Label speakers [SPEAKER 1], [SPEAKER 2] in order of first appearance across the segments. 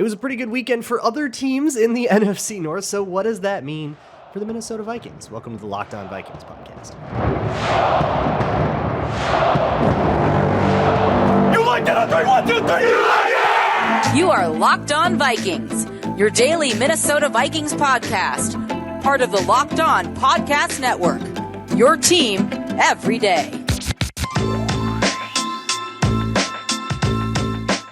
[SPEAKER 1] It was a pretty good weekend for other teams in the NFC North, so what does that mean for the Minnesota Vikings? Welcome to the Locked On Vikings podcast.
[SPEAKER 2] You like it? 3, 1, 2, 3. You like it?
[SPEAKER 3] You are Locked On Vikings, your daily Minnesota Vikings podcast, part of the Locked On Podcast Network, your team every day.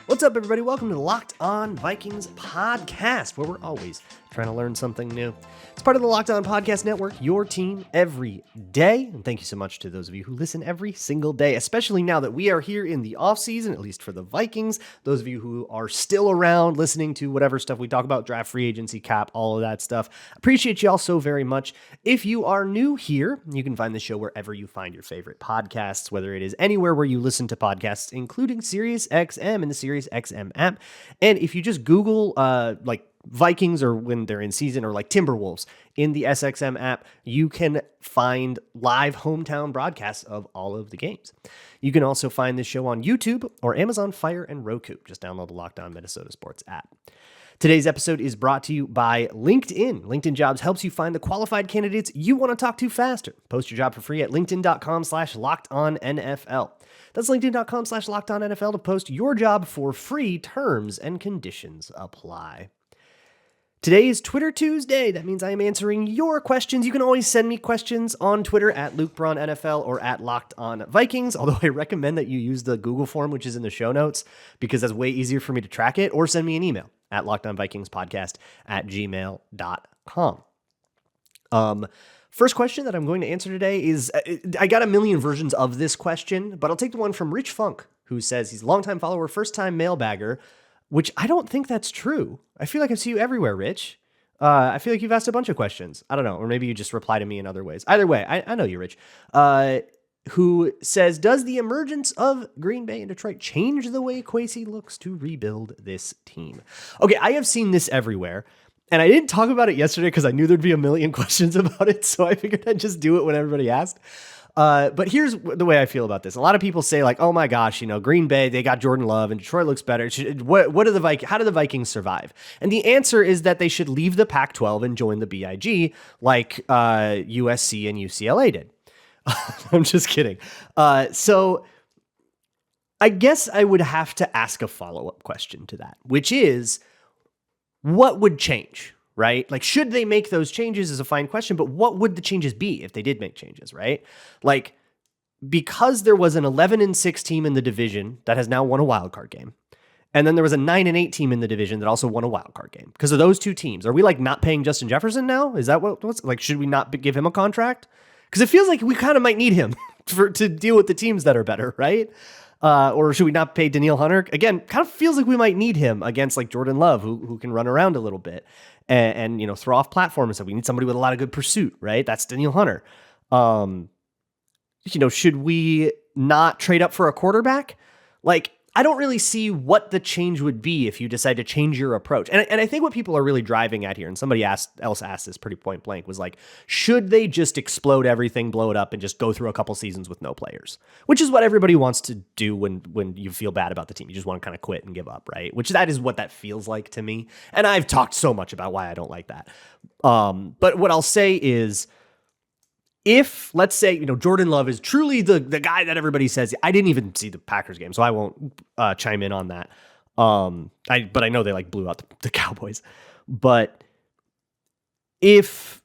[SPEAKER 1] What's up, everybody? Welcome to the Locked On Vikings podcast, where we're always trying to learn something new. It's part of the Locked On Podcast Network, your team every day. And thank you so much to those of you who listen every single day, especially now that we are here in the offseason, at least for the Vikings. Those of you who are still around listening to whatever stuff we talk about, draft, free agency, cap, all of that stuff. Appreciate you all so very much. If you are new here, you can find the show wherever you find your favorite podcasts, whether it is anywhere where you listen to podcasts, including SiriusXM and the SiriusXM app. And if you just Google Vikings, or when they're in season, or like Timberwolves in the SXM app, you can find live hometown broadcasts of all of the games. You can also find this show on YouTube or Amazon Fire and Roku. Just download the Locked On Minnesota Sports app. Today's episode is brought to you by LinkedIn. LinkedIn Jobs helps you find the qualified candidates you want to talk to faster. Post your job for free at linkedin.com/LockedOnNFL. That's linkedin.com/LockedOnNFL to post your job for free. Terms and conditions apply. Today is Twitter Tuesday. That means I am answering your questions. You can always send me questions on Twitter at LukeBraunNFL or at Locked On Vikings, although I recommend that you use the Google form, which is in the show notes, because that's way easier for me to track it, or send me an email at LockedOnVikingsPodcast@gmail.com. First question that I'm going to answer today is, I got a million versions of this question, but I'll take the one from Rich Funk, who says he's a longtime follower, first-time mailbagger, which I don't think that's true. I feel like I see you everywhere, Rich. I feel like you've asked a bunch of questions. I don't know. Or maybe you just reply to me in other ways. Either way, I know you, Rich. Who says, does the emergence of Green Bay and Detroit change the way Kwesi looks to rebuild this team? Okay, I have seen this everywhere. And I didn't talk about it yesterday because I knew there'd be a million questions about it. So I figured I'd just do it when everybody asked. But here's the way I feel about this. A lot of people say, like, oh my gosh, Green Bay, they got Jordan Love and Detroit looks better. How do the Vikings survive? And the answer is that they should leave the Pac-12 and join the BIG like USC and UCLA did. I'm just kidding. So I guess I would have to ask a follow-up question to that, which is, what would change? Right? Like, should they make those changes is a fine question, but what would the changes be if they did make changes, right? Like, because there was an 11-6 team in the division that has now won a wild card game, and then there was a 9-8 team in the division that also won a wild card game. Because of those two teams, are we like not paying Justin Jefferson now? Is that what's like? Should we not give him a contract? Because it feels like we kind of might need him to deal with the teams that are better, right? Or should we not pay Danielle Hunter? Again, kind of feels like we might need him against like Jordan Love, who can run around a little bit and throw off platform and stuff. We need somebody with a lot of good pursuit, right? That's Danielle Hunter. Should we not trade up for a quarterback? Like, I don't really see what the change would be if you decide to change your approach. And I think what people are really driving at here, and somebody else asked this pretty point blank, was like, should they just explode everything, blow it up, and just go through a couple seasons with no players? Which is what everybody wants to do when you feel bad about the team. You just want to kind of quit and give up, right? Which that is what that feels like to me. And I've talked so much about why I don't like that. But what I'll say is, if, let's say, Jordan Love is truly the guy that everybody says, I didn't even see the Packers game, so I won't chime in on that. But I know they blew out the Cowboys. But if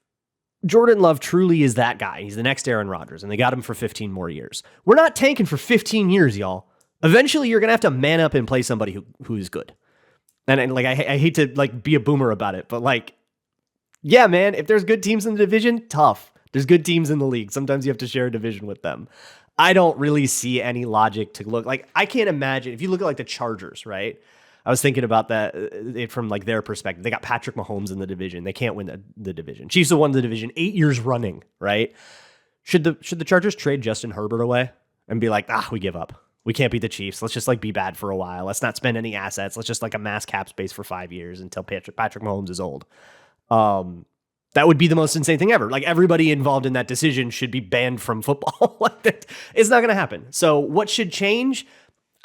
[SPEAKER 1] Jordan Love truly is that guy, he's the next Aaron Rodgers, and they got him for 15 more years. We're not tanking for 15 years, y'all. Eventually, you're going to have to man up and play somebody who's good. And I hate to be a boomer about it, but yeah, man, if there's good teams in the division, tough. There's good teams in the league. Sometimes you have to share a division with them. I don't really see any logic to look like. I can't imagine if you look at the Chargers, right? I was thinking about that from their perspective. They got Patrick Mahomes in the division. They can't win the division. Chiefs have won the division 8 years running, right? Should the Chargers trade Justin Herbert away and be like, we give up. We can't beat the Chiefs. Let's just be bad for a while. Let's not spend any assets. Let's just amass cap space for 5 years until Patrick Mahomes is old. That would be the most insane thing ever. Everybody involved in that decision should be banned from football. It's not going to happen. So what should change?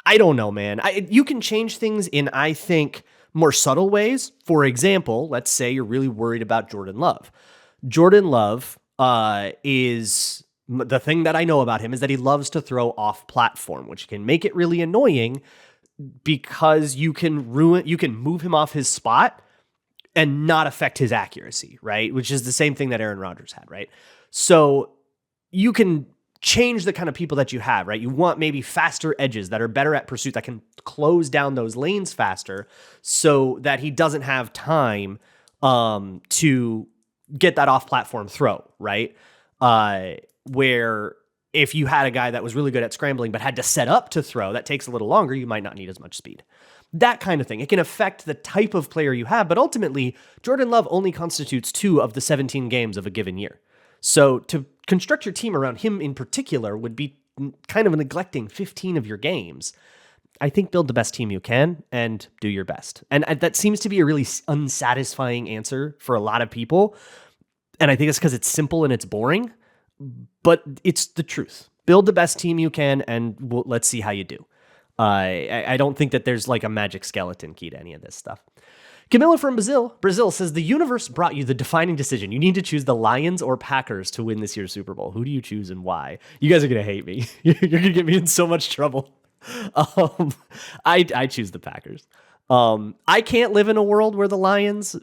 [SPEAKER 1] I don't know, man. You can change things in, I think, more subtle ways. For example, let's say you're really worried about Jordan Love. Jordan Love is the thing that I know about him is that he loves to throw off platform, which can make it really annoying because you can move him off his spot and not affect his accuracy, right? Which is the same thing that Aaron Rodgers had, right? So you can change the kind of people that you have, right? You want maybe faster edges that are better at pursuit, that can close down those lanes faster so that he doesn't have time to get that off-platform throw, right? Where if you had a guy that was really good at scrambling but had to set up to throw, that takes a little longer, you might not need as much speed. That kind of thing. It can affect the type of player you have, but ultimately, Jordan Love only constitutes 2 of the 17 games of a given year. So to construct your team around him in particular would be kind of neglecting 15 of your games. I think build the best team you can and do your best. And that seems to be a really unsatisfying answer for a lot of people. And I think it's because it's simple and it's boring, but it's the truth. Build the best team you can and let's see how you do. I don't think that there's like a magic skeleton key to any of this stuff. Camilla from Brazil says, the universe brought you the defining decision. You need to choose the Lions or Packers to win this year's Super Bowl. Who do you choose and why? You guys are going to hate me. You're going to get me in so much trouble. I choose the Packers. I can't live in a world where the Lions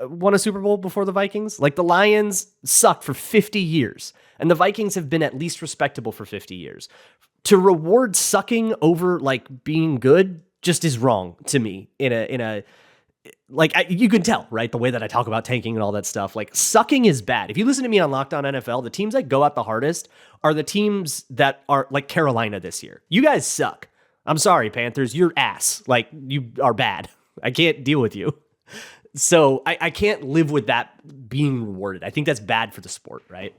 [SPEAKER 1] won a Super Bowl before the Vikings. Like, the Lions sucked for 50 years, and the Vikings have been at least respectable for 50 years. To reward sucking over like being good just is wrong to me you can tell, right? The way that I talk about tanking and all that stuff, like sucking is bad. If you listen to me on Locked On NFL, the teams that go out the hardest are the teams that are like Carolina this year. You guys suck. I'm sorry, Panthers, you're ass. Like, you are bad. I can't deal with you. So I can't live with that being rewarded. I think that's bad for the sport, right?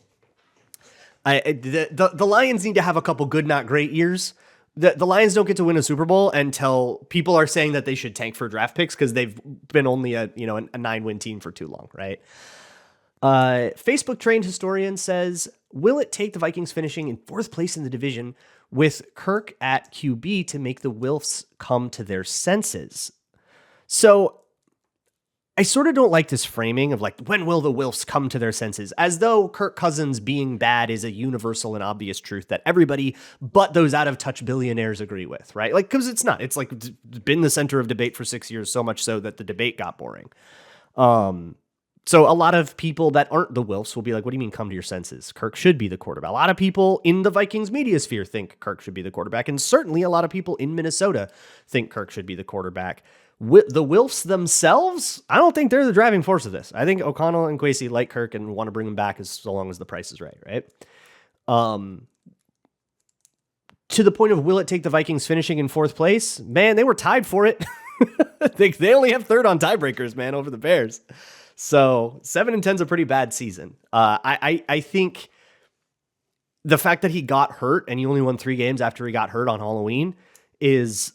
[SPEAKER 1] The Lions need to have a couple good, not great years. The Lions don't get to win a Super Bowl until people are saying that they should tank for draft picks because they've been only a 9-win team for too long, right? Facebook trained historian says, will it take the Vikings finishing in 4th place in the division with Kirk at QB to make the Wilfs come to their senses? So I sort of don't like this framing of like, when will the Wilfs come to their senses? As though Kirk Cousins being bad is a universal and obvious truth that everybody but those out of touch billionaires agree with, right? Like, because it's not. It's like been the center of debate for 6 years, so much so that the debate got boring. So a lot of people that aren't the Wilfs will be like, what do you mean come to your senses? Kirk should be the quarterback. A lot of people in the Vikings media sphere think Kirk should be the quarterback. And certainly a lot of people in Minnesota think Kirk should be the quarterback. The Wilfs themselves, I don't think they're the driving force of this. I think O'Connell and Kwesi like Kirk and want to bring him back so long as the price is right? To the point of will it take the Vikings finishing in 4th place? Man, they were tied for it. They only have 3rd on tiebreakers, man, over the Bears. So 7-10 is a pretty bad season. I think the fact that he got hurt and he only won 3 games after he got hurt on Halloween is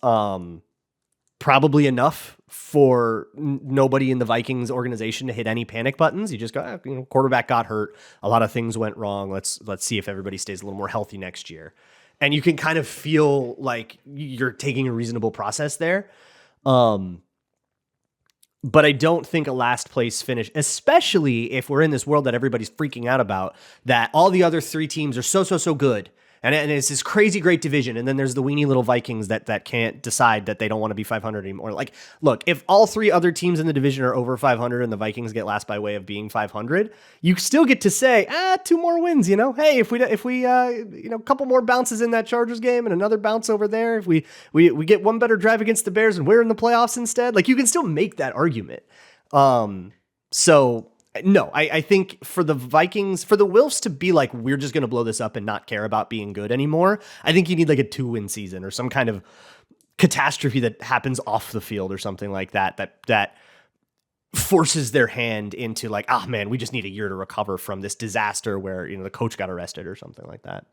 [SPEAKER 1] probably enough for nobody in the Vikings organization to hit any panic buttons. You just go, quarterback got hurt. A lot of things went wrong. Let's see if everybody stays a little more healthy next year. And you can kind of feel like you're taking a reasonable process there. But I don't think a last place finish, especially if we're in this world that everybody's freaking out about, that all the other 3 teams are so good. And it's this crazy great division. And then there's the weenie little Vikings that can't decide that they don't want to be 500 anymore. Like, look, if all 3 other teams in the division are over 500 and the Vikings get last by way of being 500, you still get to say, 2 more wins, Hey, if we a couple more bounces in that Chargers game and another bounce over there, if we get one better drive against the Bears and we're in the playoffs instead, like, you can still make that argument. So no, I think for the Vikings, for the Wilfs to be like, we're just going to blow this up and not care about being good anymore, I think you need like a 2-win season or some kind of catastrophe that happens off the field or something like that forces their hand into like, man, we just need a year to recover from this disaster where, the coach got arrested or something like that.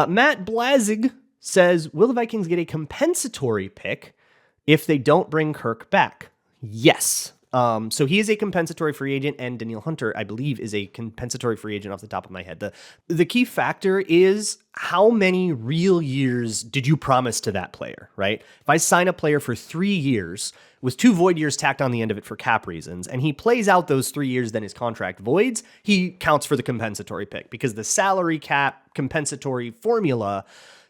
[SPEAKER 1] Matt Blazig says, will the Vikings get a compensatory pick if they don't bring Kirk back? Yes. So he is a compensatory free agent, and Danielle Hunter, I believe, is a compensatory free agent off the top of my head. The key factor is how many real years did you promise to that player, right? If I sign a player for 3 years with 2 void years tacked on the end of it for cap reasons, and he plays out those 3 years, then his contract voids, he counts for the compensatory pick because the salary cap compensatory formula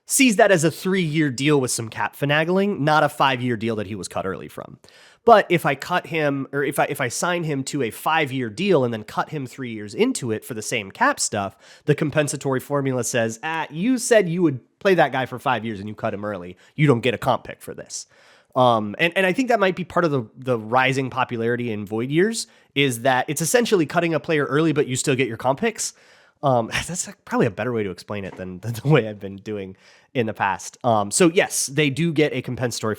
[SPEAKER 1] sees that as a 3-year deal with some cap finagling, not a 5-year deal that he was cut early from. But if I cut him, or if I sign him to a 5-year deal and then cut him 3 years into it for the same cap stuff, the compensatory formula says, you said you would play that guy for 5 years and you cut him early. You don't get a comp pick for this. And I think that might be part of the rising popularity in void years, is that it's essentially cutting a player early, but you still get your comp picks. That's probably a better way to explain it than the way I've been doing in the past. So yes, they do get a compensatory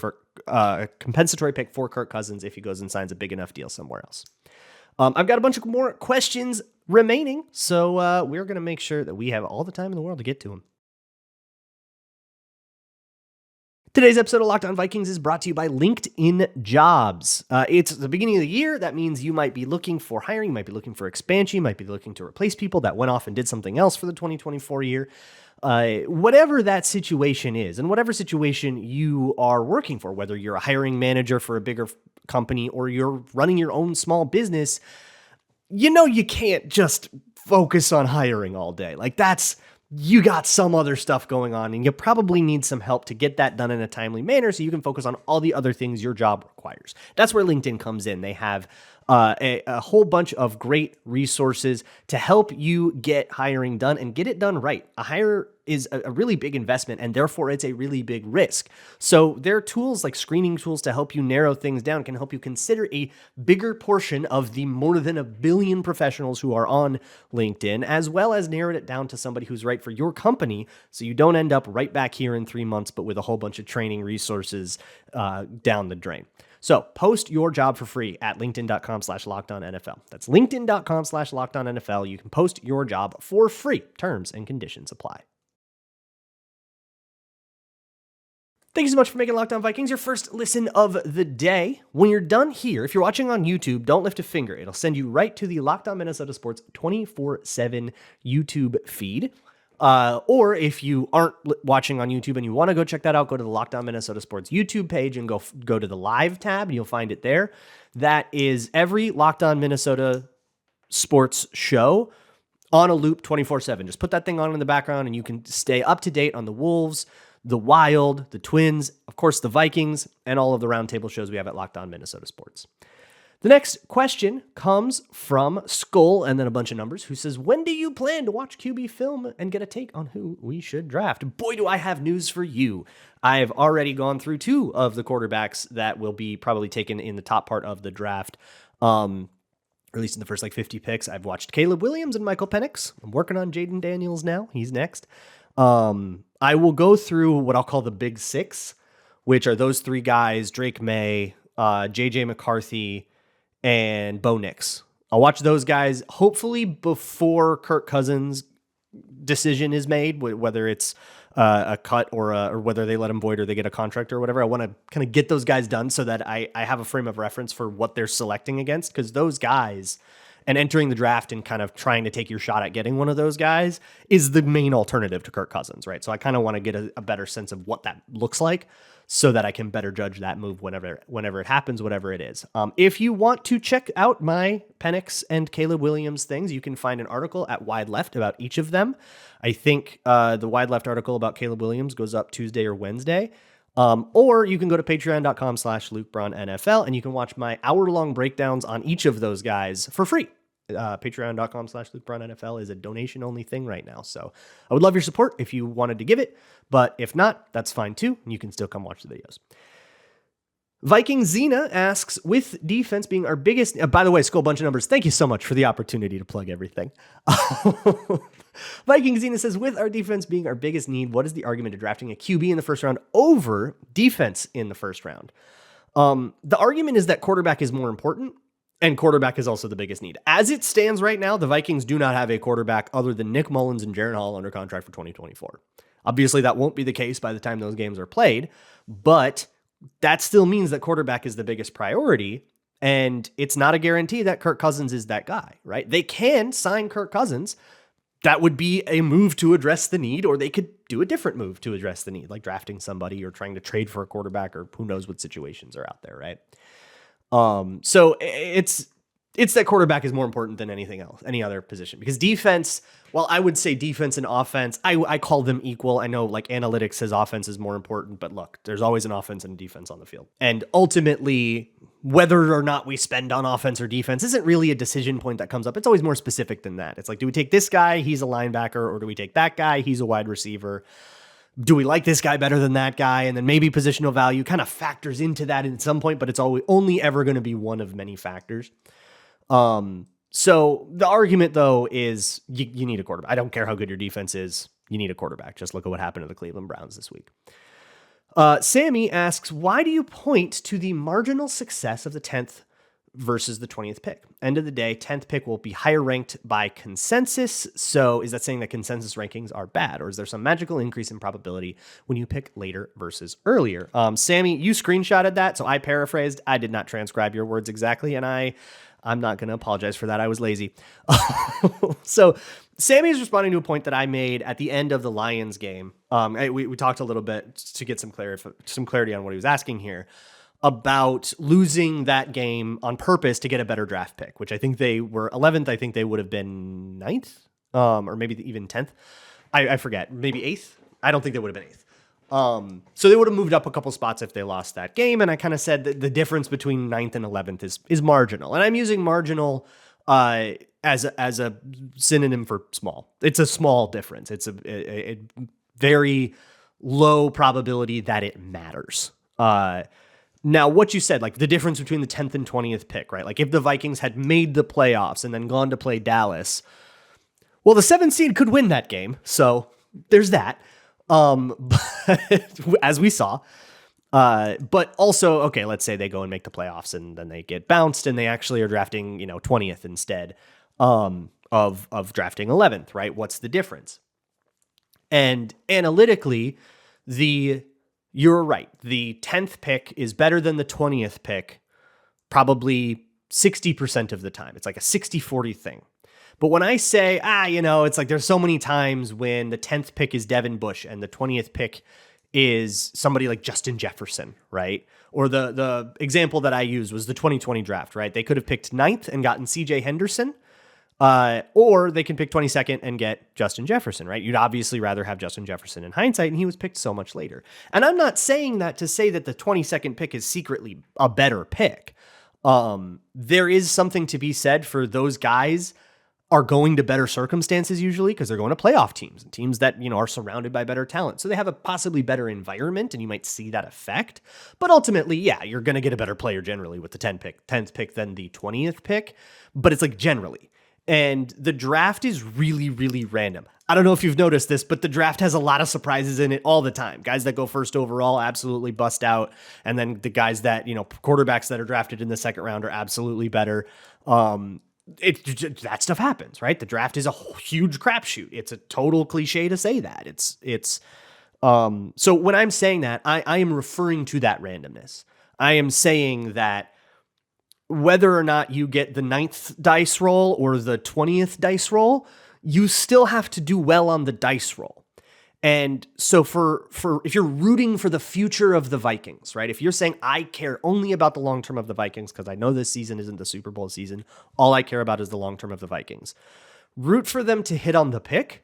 [SPEAKER 1] pick for Kirk Cousins if he goes and signs a big enough deal somewhere else. I've got a bunch of more questions remaining, so we're going to make sure that we have all the time in the world to get to them. Today's episode of Locked On Vikings is brought to you by LinkedIn Jobs. It's the beginning of the year. That means you might be looking for hiring, you might be looking for expansion, you might be looking to replace people that went off and did something else for the 2024 year. Whatever that situation is, and whatever situation you are working for, whether you're a hiring manager for a bigger company or you're running your own small business, you can't just focus on hiring all day. You got some other stuff going on, and you probably need some help to get that done in a timely manner so you can focus on all the other things your job requires. That's where LinkedIn comes in. They have a whole bunch of great resources to help you get hiring done and get it done right. A hire is a really big investment, and therefore it's a really big risk. So their tools, like screening tools to help you narrow things down, can help you consider a bigger portion of the more than 1 billion professionals who are on LinkedIn, as well as narrow it down to somebody who's right for your company, so you don't end up right back here in 3 months, but with a whole bunch of training resources down the drain. So post your job for free at linkedin.com/LockedOnNFL. That's linkedin.com/LockedOnNFL. You can post your job for free. Terms and conditions apply. Thank you so much for making Locked On Vikings your first listen of the day. When you're done here, if you're watching on YouTube, don't lift a finger. It'll send you right to the Locked On Minnesota Sports 24/7 YouTube feed. Or if you aren't watching on YouTube and you want to go check that out, go to the Locked On Minnesota Sports YouTube page and go to the live tab, and you'll find it there. That is every Locked On Minnesota Sports show on a loop 24/7. Just put that thing on in the background and you can stay up to date on the Wolves, the Wild, the Twins, of course, the Vikings, and all of the roundtable shows we have at Locked On Minnesota Sports. The next question comes from Skull and then a bunch of numbers, who says, when do you plan to watch QB film and get a take on who we should draft? Boy, do I have news for you. I've already gone through 2 of the quarterbacks that will be probably taken in the top part of the draft, or at least in the first 50 picks. I've watched Caleb Williams and Michael Penix. I'm working on Jaden Daniels now. He's next. I will go through what I'll call the big 6, which are those 3 guys, Drake May, JJ McCarthy, and Bo Nix. I'll watch those guys hopefully before Kirk Cousins' decision is made, whether it's a cut or whether they let him void or they get a contract or whatever. I want to kind of get those guys done so that I have a frame of reference for what they're selecting against, because those guys, and entering the draft and kind of trying to take your shot at getting one of those guys, is the main alternative to Kirk Cousins, right? So I kind of want to get a better sense of what that looks like so that I can better judge that move whenever it happens, whatever it is. If you want to check out my Penix and Caleb Williams things, you can find an article at Wide Left about each of them. I think the Wide Left article about Caleb Williams goes up Tuesday or Wednesday. Or you can go to patreon.com/LukeBraunNFL and you can watch my hour-long breakdowns on each of those guys for free. Patreon.com/LukeBraunNFL is a donation-only thing right now. So I would love your support if you wanted to give it, but if not, that's fine too, and you can still come watch the videos. Viking Xena asks, with defense being our biggest... by the way, Skull, bunch of numbers. Thank you so much for the opportunity to plug everything. Viking Xena says, with our defense being our biggest need, what is the argument to drafting a QB in the first round over defense in the first round? The argument is that quarterback is more important, and quarterback is also the biggest need. As it stands right now, the Vikings do not have a quarterback other than Nick Mullins and Jaren Hall under contract for 2024. Obviously, that won't be the case by the time those games are played, but that still means that quarterback is the biggest priority. And it's not a guarantee that Kirk Cousins is that guy, right? They can sign Kirk Cousins. That would be a move to address the need, or they could do a different move to address the need, like drafting somebody or trying to trade for a quarterback, or who knows what situations are out there, right? So it's that quarterback is more important than anything else, any other position, because defense, well, I would say defense and offense, I call them equal. I know like analytics says offense is more important, but look, there's always an offense and a defense on the field. And ultimately, whether or not we spend on offense or defense isn't really a decision point that comes up. It's always more specific than that. It's like, do we take this guy? He's a linebacker. Or do we take that guy? He's a wide receiver. Do we like this guy better than that guy? And then maybe positional value kind of factors into that at some point, but it's only ever going to be one of many factors. So the argument though is you need a quarterback. I don't care how good your defense is. You need a quarterback. Just look at what happened to the Cleveland Browns this week. Sammy asks, why do you point to the marginal success of the 10th versus the 20th pick? End of the day, 10th pick will be higher ranked by consensus. So is that saying that consensus rankings are bad, or is there some magical increase in probability when you pick later versus earlier? Sammy, you screenshotted that, so I paraphrased. I did not transcribe your words exactly, and I'm not going to apologize for that. I was lazy. So Sammy is responding to a point that I made at the end of the Lions game. We talked a little bit to get some clarity on what he was asking here about losing that game on purpose to get a better draft pick, which I think they were 11th. I think they would have been 9th, or maybe even 10th. I forget, maybe 8th. I don't think they would have been 8th. So they would have moved up a couple spots if they lost that game. And I kind of said that the difference between 9th and 11th is marginal. And I'm using marginal as a synonym for small. It's a small difference. It's a very low probability that it matters. Now, what you said, like the difference between the 10th and 20th pick, right? Like if the Vikings had made the playoffs and then gone to play Dallas, well, the 7th seed could win that game. So there's that. As we saw, but also, okay, let's say they go and make the playoffs and then they get bounced and they actually are drafting, 20th instead, of drafting 11th, right? What's the difference? And analytically, you're right. The 10th pick is better than the 20th pick, probably 60% of the time. It's like a 60-40 thing. But when I say, it's like there's so many times when the 10th pick is Devin Bush and the 20th pick is somebody like Justin Jefferson, right? Or the example that I used was the 2020 draft, right? They could have picked 9th and gotten CJ Henderson, or they can pick 22nd and get Justin Jefferson, right? You'd obviously rather have Justin Jefferson in hindsight, and he was picked so much later. And I'm not saying that to say that the 22nd pick is secretly a better pick. There is something to be said for those guys are going to better circumstances usually because they're going to playoff teams and teams that, are surrounded by better talent. So they have a possibly better environment and you might see that effect. But ultimately, yeah, you're going to get a better player generally with the 10th pick than the 20th pick. But it's like generally. And the draft is really, really random. I don't know if you've noticed this, but the draft has a lot of surprises in it all the time. Guys that go first overall absolutely bust out. And then the guys that, quarterbacks that are drafted in the second round are absolutely better. That stuff happens, right? The draft is a huge crapshoot. It's a total cliche to say that. So when I'm saying that, I am referring to that randomness. I am saying that whether or not you get the 9th dice roll or the 20th dice roll, you still have to do well on the dice roll. And so for if you're rooting for the future of the Vikings, right? If you're saying I care only about the long term of the Vikings because I know this season isn't the Super Bowl season, all I care about is the long term of the Vikings. Root for them to hit on the pick,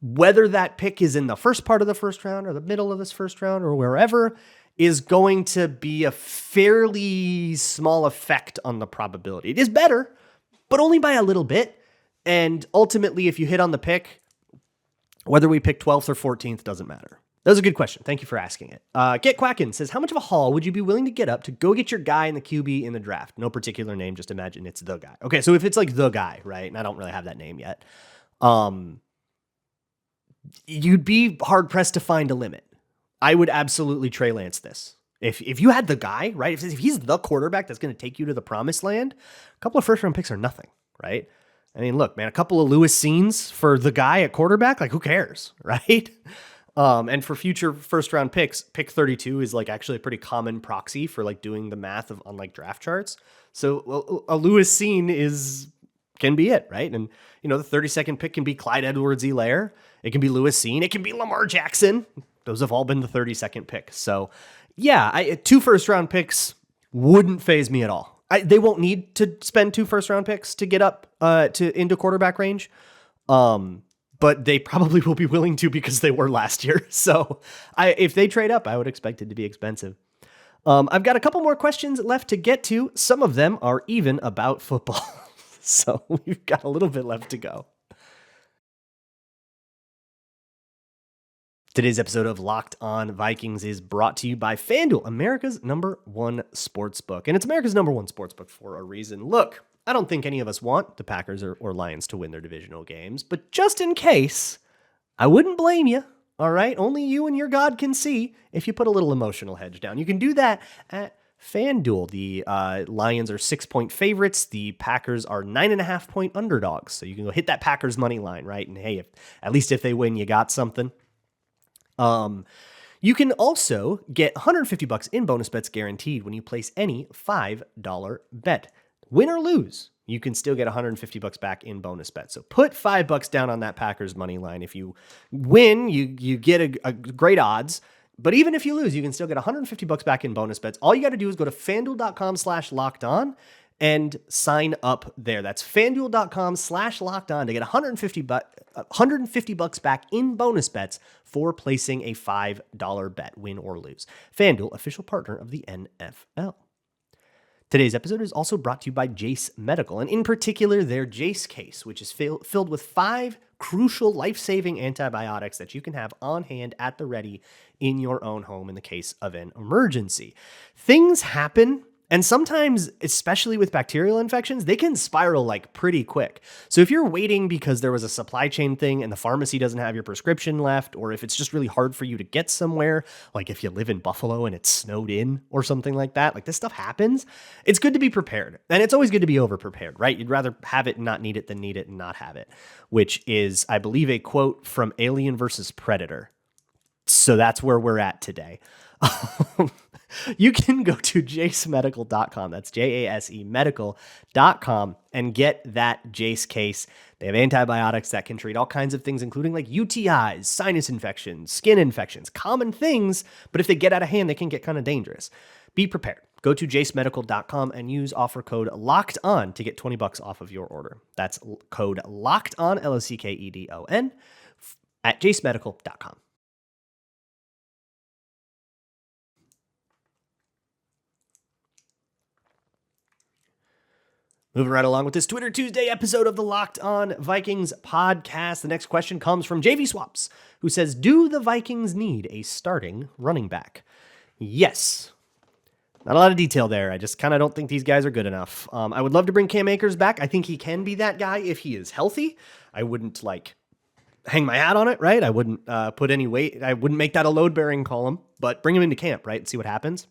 [SPEAKER 1] whether that pick is in the first part of the first round or the middle of this first round or wherever, is going to be a fairly small effect on the probability. It is better, but only by a little bit. And ultimately, if you hit on the pick, whether we pick 12th or 14th doesn't matter. That was a good question. Thank you for asking it. Get Quackin says, how much of a haul would you be willing to get up to go get your guy in the QB in the draft? No particular name, just imagine it's the guy. Okay, so if it's like the guy, right, and I don't really have that name yet, you'd be hard-pressed to find a limit. I would absolutely Trey Lance this. If you had the guy, right, if he's the quarterback that's going to take you to the promised land, a couple of first-round picks are nothing, right? I mean, look, man, a couple of Lewis scenes for the guy at quarterback, like who cares, right? And for future first round picks, pick 32 is like actually a pretty common proxy for like doing the math on like draft charts. So a Lewis Cine can be it, right? And the 32nd pick can be Clyde Edwards-Helaire. It can be Lewis Cine. It can be Lamar Jackson. Those have all been the 32nd pick. So yeah, 2 first round picks wouldn't faze me at all. They won't need to spend 2 first round picks to get up into quarterback range. But they probably will be willing to because they were last year. So if they trade up, I would expect it to be expensive. I've got a couple more questions left to get to. Some of them are even about football. So we've got a little bit left to go. Today's episode of Locked On Vikings is brought to you by FanDuel, America's #1 sportsbook. And it's America's #1 sportsbook for a reason. Look, I don't think any of us want the Packers or Lions to win their divisional games, but just in case, I wouldn't blame you, all right? Only you and your God can see if you put a little emotional hedge down. You can do that at FanDuel. The Lions are 6-point favorites. The Packers are 9.5-point underdogs. So you can go hit that Packers money line, right? And hey, at least if they win, you got something. You can also get $150 in bonus bets guaranteed when you place any $5 bet. Win or lose, you can still get $150 back in bonus bets. So put $5 down on that Packers money line. If you win, you get a great odds. But even if you lose, you can still get $150 back in bonus bets. All you got to do is go to FanDuel.com/lockedon and sign up there. That's FanDuel.com/lockedon to get $150 back in bonus bets for placing a $5 bet, win or lose. FanDuel, official partner of the NFL. Today's episode is also brought to you by Jase Medical, and in particular, their Jase case, which is filled with 5 crucial life-saving antibiotics that you can have on hand at the ready in your own home in the case of an emergency. Things happen, and sometimes, especially with bacterial infections, they can spiral like pretty quick. So if you're waiting because there was a supply chain thing and the pharmacy doesn't have your prescription left, or if it's just really hard for you to get somewhere, like if you live in Buffalo and it's snowed in or something like that, like this stuff happens, it's good to be prepared. And it's always good to be over-prepared, right? You'd rather have it and not need it than need it and not have it, which is, I believe, a quote from Alien vs. Predator. So that's where we're at today. You can go to jasemedical.com. That's JASE medical.com and get that Jase case. They have antibiotics that can treat all kinds of things, including like UTIs, sinus infections, skin infections, common things. But if they get out of hand, they can get kind of dangerous. Be prepared. Go to jasemedical.com and use offer code LOCKEDON to get $20 off of your order. That's code LOCKEDON, LOCKEDON, at jasemedical.com. Moving right along with this Twitter Tuesday episode of the Locked On Vikings podcast. The next question comes from JVswaps, who says, do the Vikings need a starting running back? Yes. Not a lot of detail there. I just kind of don't think these guys are good enough. I would love to bring Cam Akers back. I think he can be that guy if he is healthy. I wouldn't hang my hat on it, right? I wouldn't put any weight. I wouldn't make that a load-bearing column, but bring him into camp, right, and see what happens.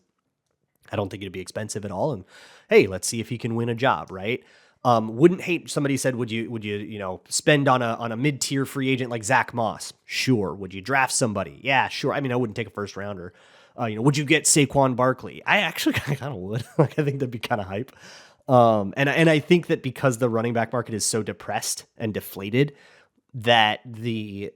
[SPEAKER 1] I don't think it'd be expensive at all. And hey, let's see if he can win a job, right? Wouldn't hate, somebody said, would you spend on a mid-tier free agent like Zach Moss? Sure. Would you draft somebody? Yeah, sure. I mean, I wouldn't take a first rounder. Would you get Saquon Barkley? I actually kind of would. I think that'd be kind of hype. And I think that because the running back market is so depressed and deflated that the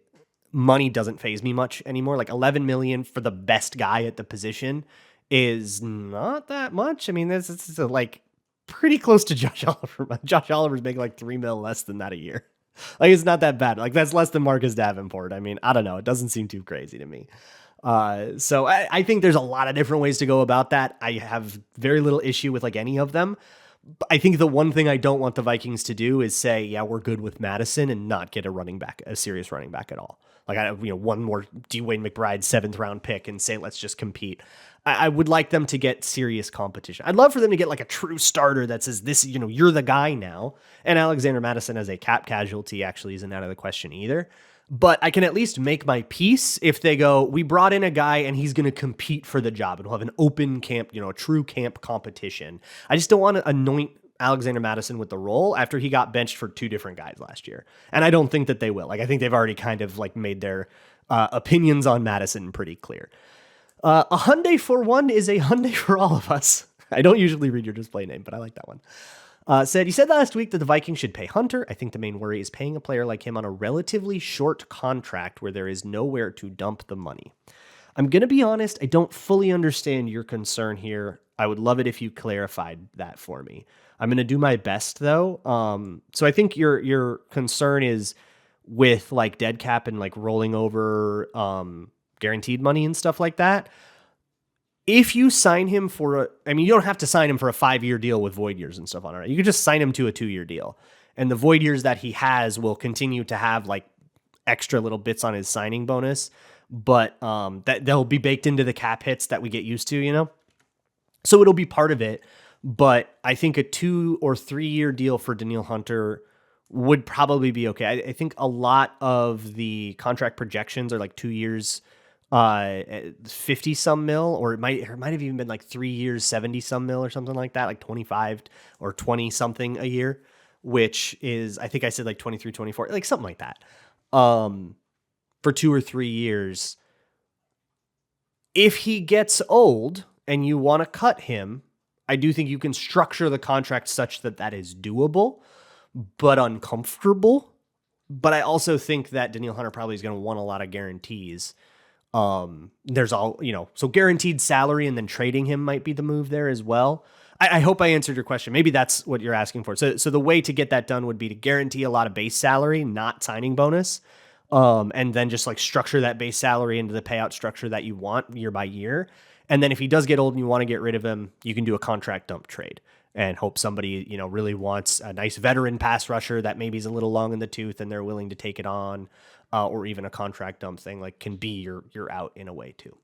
[SPEAKER 1] money doesn't faze me much anymore. Like $11 million for the best guy at the position is not that much. I mean, it's like pretty close to Josh Oliver. Josh Oliver's making like $3 million less than that a year. Like, it's not that bad. Like, that's less than Marcus Davenport. I mean, I don't know. It doesn't seem too crazy to me. So I think there's a lot of different ways to go about that. I have very little issue with like any of them. I think the one thing I don't want the Vikings to do is say, yeah, we're good with Madison and not get a serious running back at all. Like, one more Dwayne McBride 7th round pick and say, let's just compete. I would like them to get serious competition. I'd love for them to get like a true starter that says this, you're the guy now. And Alexander Madison as a cap casualty actually isn't out of the question either. But I can at least make my peace if they go, we brought in a guy and he's going to compete for the job and we'll have an open camp, a true camp competition. I just don't want to anoint Alexander Mattison with the role after he got benched for 2 different guys last year. And I don't think that they will. Like, I think they've already kind of like made their opinions on Mattison pretty clear. A Hyundai for one is a Hyundai for all of us. I don't usually read your display name, but I like that one. You said last week that the Vikings should pay Hunter. I think the main worry is paying a player like him on a relatively short contract where there is nowhere to dump the money. I'm going to be honest, I don't fully understand your concern here. I would love it if you clarified that for me. I'm going to do my best though. So I think your concern is with like dead cap and like rolling over guaranteed money and stuff like that. If you sign him you don't have to sign him for a 5-year deal with void years and stuff on it. You could just sign him to a 2-year deal. And the void years that he has will continue to have like extra little bits on his signing bonus, but that they'll be baked into the cap hits that we get used to, you know? So it'll be part of it. But I think a 2 or 3 year deal for Danielle Hunter would probably be okay. I think a lot of the contract projections are like 2 years, 50 some mil, or it might have even been like 3 years, 70 some mil or something like that, like 25 or 20 something a year, which is, I think I said like 23, 24, like something like that. For 2 or 3 years. If he gets old and you want to cut him, I do think you can structure the contract such that that is doable, but uncomfortable. But I also think that Danielle Hunter probably is going to want a lot of guarantees. There's all, so guaranteed salary and then trading him might be the move there as well. I hope I answered your question. Maybe that's what you're asking for. So the way to get that done would be to guarantee a lot of base salary, not signing bonus. And then just like structure that base salary into the payout structure that you want year by year. And then if he does get old and you want to get rid of him, you can do a contract dump trade and hope somebody, really wants a nice veteran pass rusher that maybe is a little long in the tooth and they're willing to take it on, or even a contract dump thing like can be your out in a way too.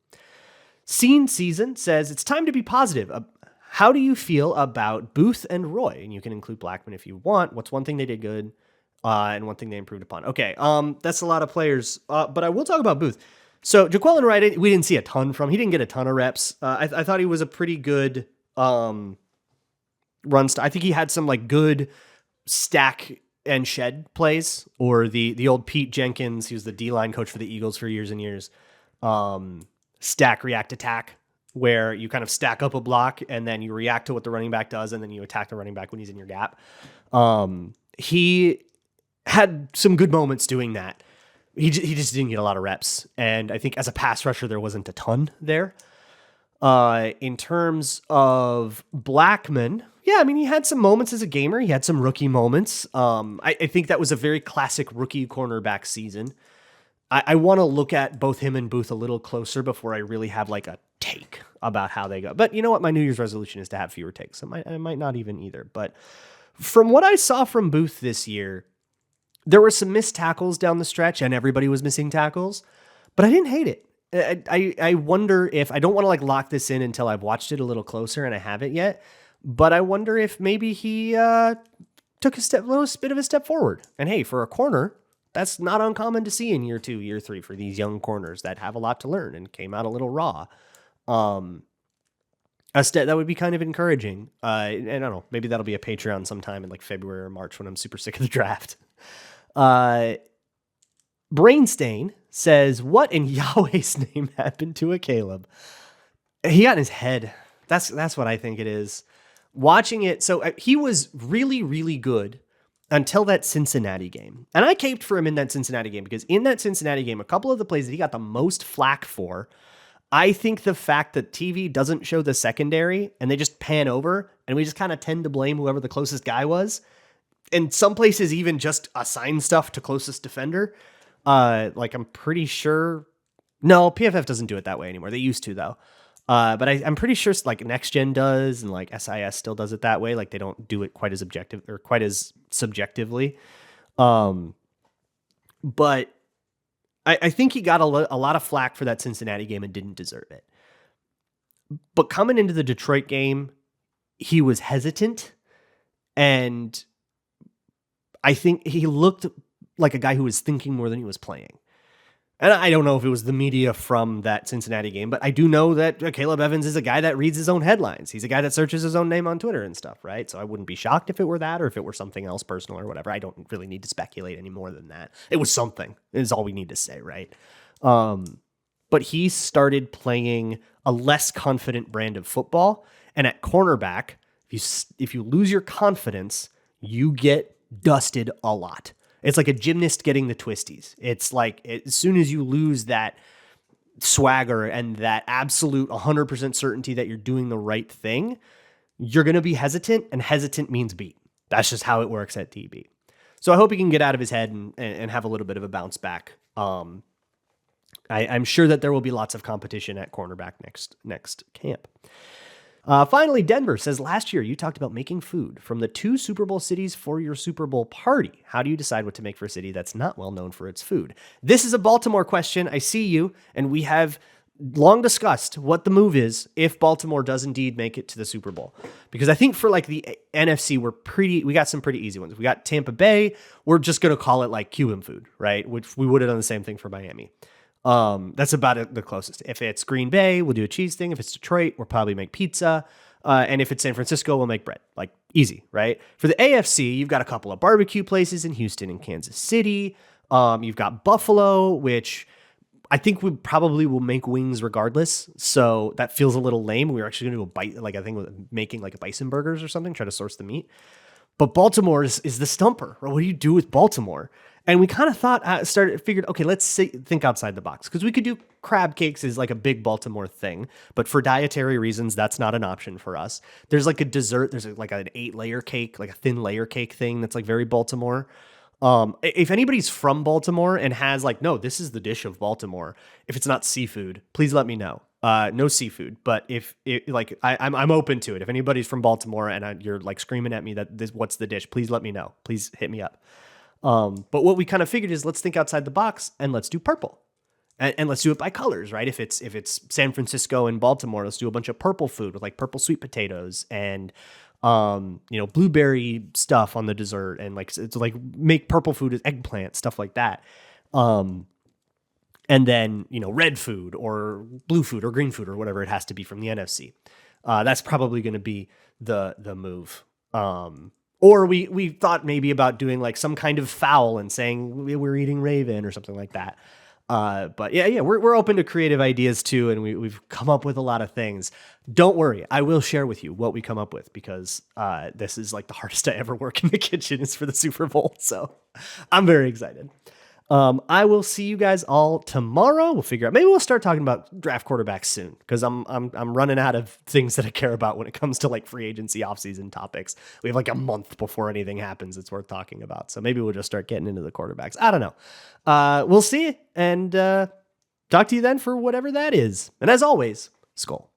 [SPEAKER 1] Scene Season says it's time to be positive. How do you feel about Booth and Roy? And you can include Blackman if you want. What's one thing they did good? And one thing they improved upon. Okay, that's a lot of players, but I will talk about Booth. So Jaquelin Wright, we didn't see a ton from. He didn't get a ton of reps. I thought he was a pretty good run. I think he had some like good stack and shed plays, or the old Pete Jenkins. He was the D-line coach for the Eagles for years and years. Stack, react, attack, where you kind of stack up a block and then you react to what the running back does, and then you attack the running back when he's in your gap. He had some good moments doing that. He just didn't get a lot of reps. And I think as a pass rusher, there wasn't a ton there. In terms of Blackman, he had some moments as a gamer. He had some rookie moments. I think that was a very classic rookie cornerback season. I want to look at both him and Booth a little closer before I really have like a take about how they go. But you know what? My New Year's resolution is to have fewer takes. I might not even either. But from what I saw from Booth this year, there were some missed tackles down the stretch, and everybody was missing tackles, but I didn't hate it. I wonder if, I don't want to like lock this in until I've watched it a little closer, and I haven't yet, but I wonder if maybe he took a little bit of a step forward. And hey, for a corner, that's not uncommon to see in year 2, year 3 for these young corners that have a lot to learn and came out a little raw. A step that would be kind of encouraging. And I don't know, maybe that'll be a Patreon sometime in like February or March when I'm super sick of the draft. Brainstain says, what in Yahweh's name happened to a Caleb? He got in his head. That's what I think it is. Watching it, so he was really, really good until that Cincinnati game. And I caped for him in that Cincinnati game because in that Cincinnati game, a couple of the plays that he got the most flack for, I think the fact that TV doesn't show the secondary and they just pan over and we just kind of tend to blame whoever the closest guy was. In some places, even just assign stuff to closest defender. Like I'm pretty sure, no, PFF doesn't do it that way anymore. They used to though. But I'm pretty sure like Next Gen does, and like SIS still does it that way. Like they don't do it quite as objective or quite as subjectively. But I think he got a lot of flack for that Cincinnati game and didn't deserve it. But coming into the Detroit game, he was hesitant, and I think he looked like a guy who was thinking more than he was playing. And I don't know if it was the media from that Cincinnati game, but I do know that Caleb Evans is a guy that reads his own headlines. He's a guy that searches his own name on Twitter and stuff, right? So I wouldn't be shocked if it were that or if it were something else personal or whatever. I don't really need to speculate any more than that. It was something is all we need to say, right? But he started playing a less confident brand of football. And at cornerback, if you lose your confidence, you get dusted a lot. It's like a gymnast getting the twisties. It's like as soon as you lose that swagger and that absolute 100% certainty that you're doing the right thing, you're going to be hesitant, and hesitant means beat. That's just how it works at DB. So I hope he can get out of his head and have a little bit of a bounce back. I'm sure that there will be lots of competition at cornerback next camp. Finally, Denver says, last year you talked about making food from the 2 Super Bowl cities for your Super Bowl party. How do you decide what to make for a city that's not well known for its food? This is a Baltimore question. I see you, and we have long discussed what the move is if Baltimore does indeed make it to the Super Bowl. Because I think for like the NFC, we got some pretty easy ones. We got Tampa Bay. We're just going to call it like Cuban food, right? Which we would have done the same thing for Miami. That's about the closest. If it's Green Bay, we'll do a cheese thing. If it's Detroit, we'll probably make pizza. And if it's San Francisco, we'll make bread. Like easy, right? For the AFC, you've got a couple of barbecue places in Houston and Kansas City. You've got Buffalo, which I think we probably will make wings regardless. So that feels a little lame. We were actually going to do a bite, like I think making like a bison burgers or something, try to source the meat. But Baltimore is the stumper. Right? What do you do with Baltimore? And we kind of figured, okay, let's think outside the box, because we could do crab cakes is like a big Baltimore thing, but for dietary reasons, that's not an option for us. There's like a dessert. There's like an 8-layer cake, like a thin layer cake thing that's like very Baltimore. If anybody's from Baltimore and has like, no, this is the dish of Baltimore, if it's not seafood, please let me know. No seafood, but I'm open to it. If anybody's from Baltimore and you're like screaming at me that what's the dish, please let me know. Please hit me up. But what we kind of figured is let's think outside the box and let's do purple, and let's do it by colors, right? If it's San Francisco and Baltimore, let's do a bunch of purple food with like purple sweet potatoes and, blueberry stuff on the dessert, and like, it's like make purple food as eggplant, stuff like that. And then, red food or blue food or green food or whatever it has to be from the NFC. That's probably going to be the move. Or we thought maybe about doing like some kind of fowl and saying we're eating Raven or something like that. But yeah, we're open to creative ideas too, and we've come up with a lot of things. Don't worry, I will share with you what we come up with, because this is like the hardest I ever work in the kitchen is for the Super Bowl. So I'm very excited. I will see you guys all tomorrow. We'll figure out, maybe we'll start talking about draft quarterbacks soon, because I'm running out of things that I care about when it comes to like free agency offseason topics. We have like a month before anything happens that's worth talking about. So maybe we'll just start getting into the quarterbacks. I don't know. We'll see, and talk to you then for whatever that is. And as always, Skull.